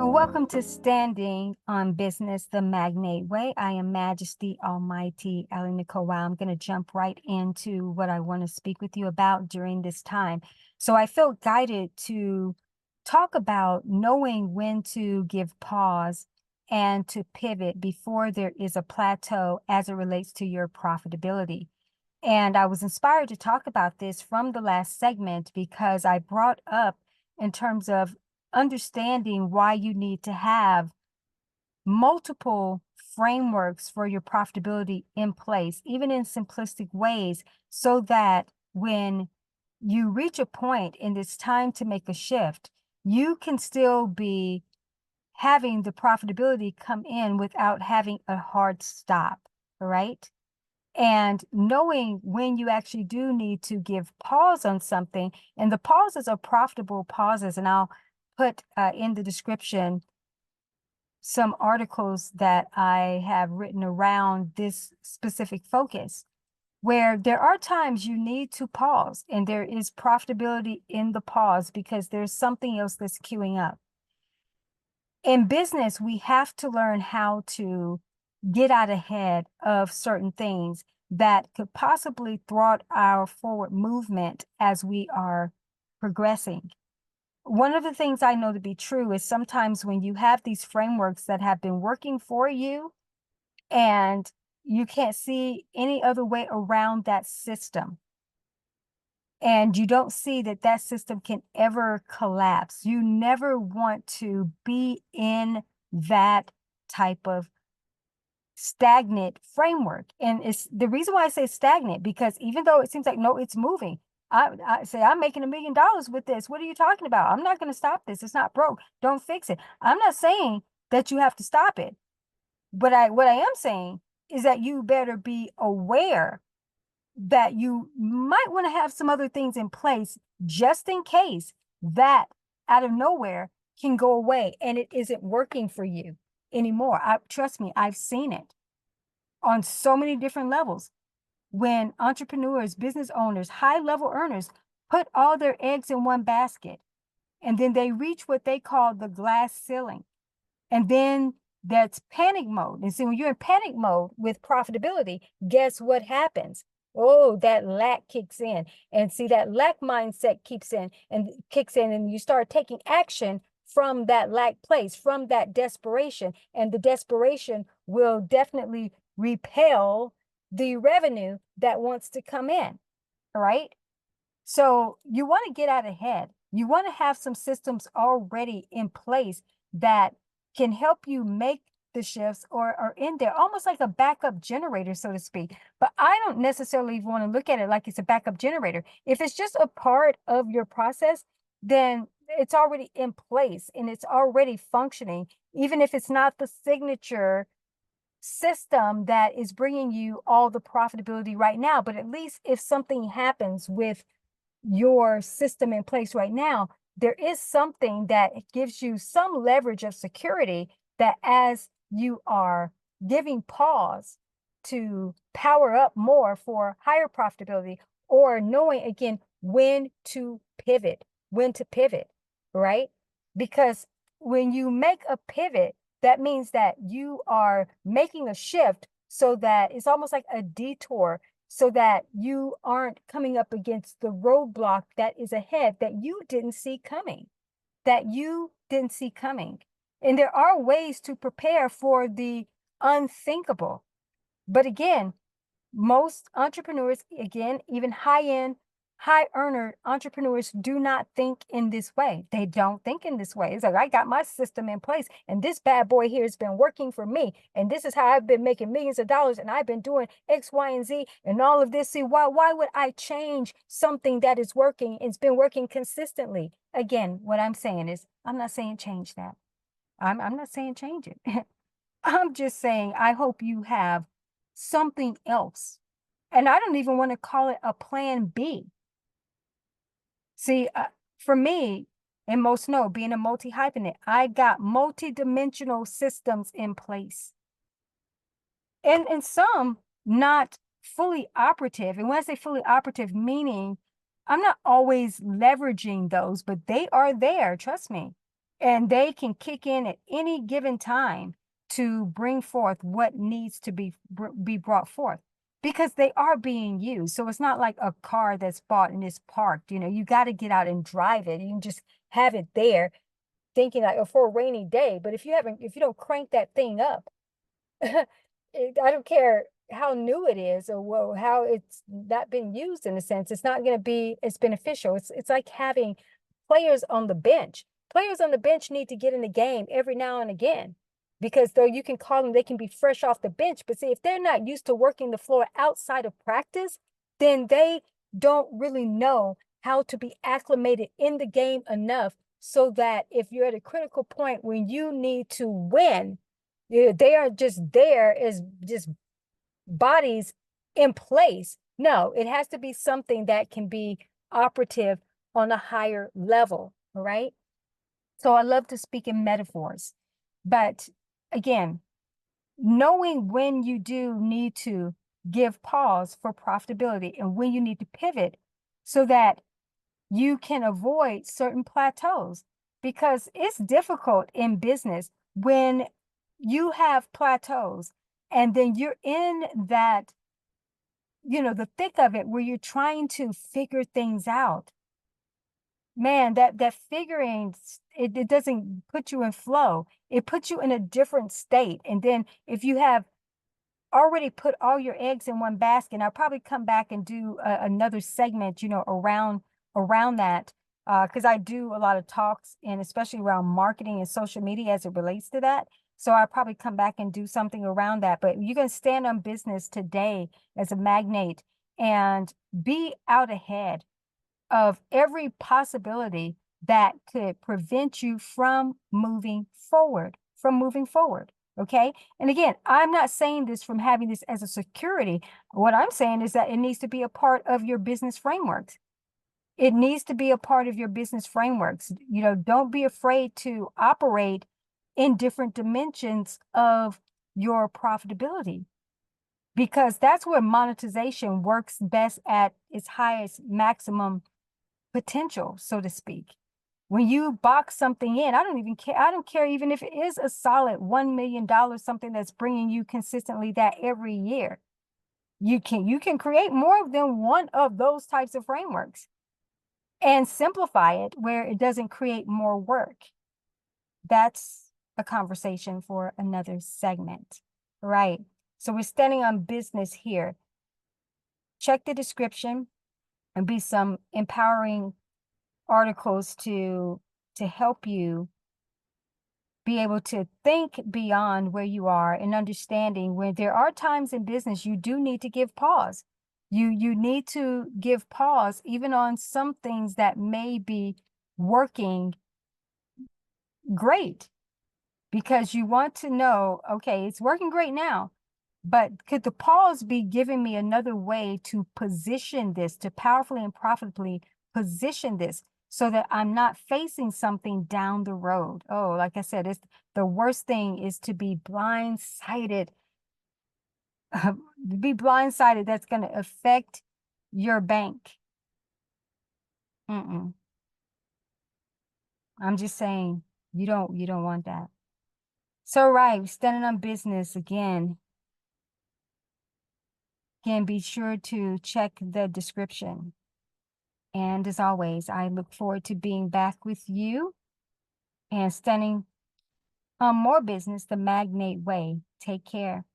Welcome to Standing on Business the Magnate Way. I am Majesty-Almighty Ellie Nicole. Wow, I'm going to jump right into what I want to speak with you about during this time. So I felt guided to talk about knowing when to give pause and to pivot before there is a plateau as it relates to your profitability. And I was inspired to talk about this from the last segment because I brought up in terms of understanding why you need to have multiple frameworks for your profitability in place, even in simplistic ways, so that when you reach a point and it's time to make a shift, you can still be having the profitability come in without having a hard stop, right? And knowing when you actually do need to give pause on something, and the pauses are profitable pauses, and I'll put in the description some articles that I have written around this specific focus, where there are times you need to pause, and there is profitability in the pause because there's something else that's queuing up. In business, we have to learn how to get out ahead of certain things that could possibly thwart our forward movement as we are progressing. One of the things I know to be true is sometimes when you have these frameworks that have been working for you and you can't see any other way around that system, and you don't see that that system can ever collapse, you never want to be in that type of stagnant framework. And it's the reason why I say stagnant, because even though it seems like, no, it's moving. I say, I'm making $1 million with this. What are you talking about? I'm not going to stop this. It's not broke. Don't fix it. I'm not saying that you have to stop it. But what I am saying is that you better be aware that you might want to have some other things in place just in case that out of nowhere can go away and it isn't working for you anymore. Trust me, I've seen it on so many different levels. When entrepreneurs, business owners, high-level earners put all their eggs in one basket, and then they reach what they call the glass ceiling. And then that's panic mode. And see, when you're in panic mode with profitability, guess what happens? Oh, that lack kicks in. And see, that lack mindset kicks in, and you start taking action from that lack place, from that desperation. And the desperation will definitely repel the revenue that wants to come in, all right? So you want to get out ahead. You want to have some systems already in place that can help you make the shifts or are in there, almost like a backup generator, so to speak. But I don't necessarily want to look at it like it's a backup generator. If it's just a part of your process, then it's already in place and it's already functioning, even if it's not the signature system that is bringing you all the profitability right now. But at least if something happens with your system in place right now, there is something that gives you some leverage of security that as you are giving pause to power up more for higher profitability, or knowing again when to pivot, right? Because when you make a pivot, that means that you are making a shift so that it's almost like a detour, so that you aren't coming up against the roadblock that is ahead that you didn't see coming, And there are ways to prepare for the unthinkable. But again, most entrepreneurs, again, even high-end, high-earner entrepreneurs do not think in this way. They don't think in this way. It's like, I got my system in place, and this bad boy here has been working for me, and this is how I've been making millions of dollars, and I've been doing X, Y, and Z, and all of this. See, why would I change something that is working? It's been working consistently. Again, what I'm saying is, I'm not saying change that. I'm not saying change it. I'm just saying, I hope you have something else. And I don't even want to call it a plan B. See, for me, and most know, being a multi-hyphenate, I got multi-dimensional systems in place. And some not fully operative. And when I say fully operative, meaning I'm not always leveraging those, but they are there, trust me. And they can kick in at any given time to bring forth what needs to be brought forth, because they are being used. So it's not like a car that's bought and is parked. You know, you got to get out and drive it. You can just have it there thinking like, oh, for a rainy day. But if you don't crank that thing up, I don't care how new it is or how it's not been used, in a sense, it's not going to be as beneficial. It's like having players on the bench. Players on the bench need to get in the game every now and again, because though you can call them, they can be fresh off the bench. But see, if they're not used to working the floor outside of practice, then they don't really know how to be acclimated in the game enough so that if you're at a critical point when you need to win, they are just there as just bodies in place. No, it has to be something that can be operative on a higher level, all right? So I love to speak in metaphors. But again, knowing when you do need to give pause for profitability and when you need to pivot so that you can avoid certain plateaus, because it's difficult in business when you have plateaus and then you're in that, the thick of it where you're trying to figure things out. Man, that figuring, it doesn't put you in flow. It puts you in a different state. And then if you have already put all your eggs in one basket, I'll probably come back and do another segment, around that, because I do a lot of talks, and especially around marketing and social media as it relates to that. So I'll probably come back and do something around that. But you can stand on business today as a magnate and be out ahead of every possibility that could prevent you from moving forward, Okay. And again, I'm not saying this from having this as a security. What I'm saying is that it needs to be a part of your business frameworks. It needs to be a part of your business frameworks. Don't be afraid to operate in different dimensions of your profitability, because that's where monetization works best at its highest maximum potential, so to speak. When you box something in, I don't even care. I don't care even if it is a solid $1 million, something that's bringing you consistently that every year. You can create more than one of those types of frameworks and simplify it where it doesn't create more work. That's a conversation for another segment, right? So we're standing on business here. Check the description and be some empowering articles to help you be able to think beyond where you are, and understanding when there are times in business you do need to give pause. You need to give pause even on some things that may be working great, because you want to know, okay, it's working great now, but could the pause be giving me another way to position this, to powerfully and profitably position this, so that I'm not facing something down the road? Oh, like I said, it's the worst thing is to be blindsided. That's going to affect your bank. I'm just saying, you don't want that. So, right, standing on business again. Again, be sure to check the description. And as always, I look forward to being back with you and standing on more business the Magnate way. Take care.